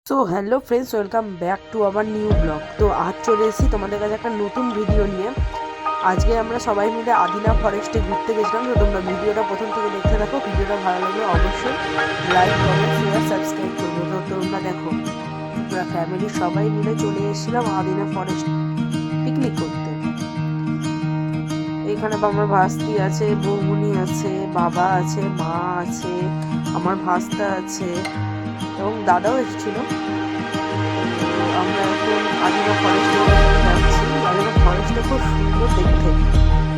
So hello friends, welcome back to our new blog. তো আজ চলে এসেছি তোমাদের কাছে একটা নতুন ভিডিও নিয়ে। আজকে আমরা সবাই মিলে আদিনা ফরেস্টে ঘুরতে গেছিলাম। তো তোমরা ভিডিওটা প্রথম থেকে দেখতে থাকো। ভিডিওটা ভালো লাগলে অবশ্যই লাইক, কমেন্ট, শেয়ার, সাবস্ক্রাইব করবো। তো তোমরা দেখো, আমরা ফ্যামিলির সবাই মিলে চলে এসেছিলাম আদিনা ফরেস্ট পিকনিক করতে। এখানে আমার ভাস্তি আছে, বৌমনি আছে, বাবা আছে, মা আছে, আমার ভাস্তা আছে এবং দাদাও এসেছিল। আমরা এখন আদিনা ফরেস্টে যাচ্ছি। আদিনা ফরেস্টটা খুব সুন্দর দেখতে।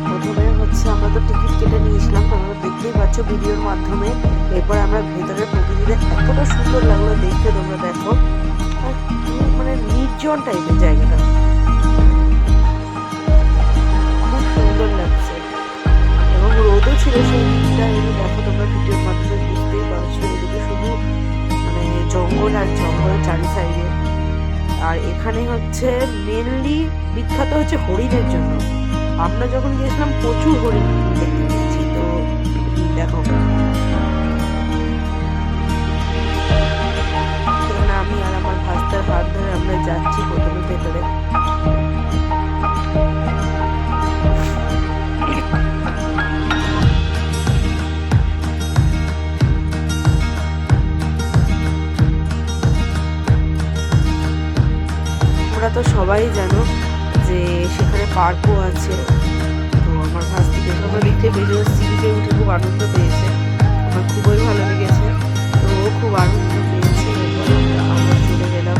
প্রথমে হচ্ছে আমরা তো টিকিট কেটে নিয়েছিলাম, তোমরা দেখতেই পাচ্ছ ভিডিওর মাধ্যমে। এরপর আমরা ভেতরের প্রকৃতিতে এতটা সুন্দর লাগলো দেখতে, তোমরা দেখো। আর মানে নির্জন টাইপের জায়গাটা, খুব সুন্দর লাগছে এবং রোদও ছিল সেই দিকটা। এই দেখো, তোমরা ভিডিওর মাধ্যমে বুঝতেই পারছো, এদিকে শুধু মানে জঙ্গল আর জঙ্গল চারি সাইডে। আর এখানে হচ্ছে মেনলি বিখ্যাত হচ্ছে হরিণের জন্য। আমরা যখন গিয়েছিলাম প্রচুর হরিণ দেখতে পেয়েছি। তো দেখো, সেখানে আমি আর আমার ভাস্তার হাত ধরে আমরা যাচ্ছি প্রথমে ভেতরে। তোমরা তো সবাই জানো যে সেখানে পার্কও আছে। তো আমার ভাস্তিকে আমরা দেখতে পেয়েছি, সিঁড়িতে উঠে খুব আনন্দ পেয়েছে, আমার খুবই ভালো লেগেছে। তো ও খুব আনন্দ পেয়েছে। আমরা চলে গেলাম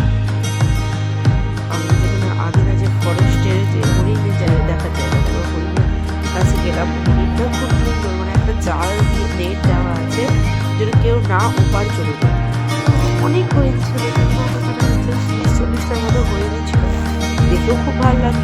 যেখানে আদিনা যে ফরেস্টের যে হরিণের জায়গা দেখার জায়গা, হরিণের কাছে গেলাম। হরিণটা খুব সুন্দর, মানে একটা জাল দিয়ে নেট দেওয়া আছে যেন কেউ না ওপার চলে যায়। অনেক হরিণ ছিল, 30-40টার মতো হরিণই ছিল। দেখেও খুব ভালো লাগছে।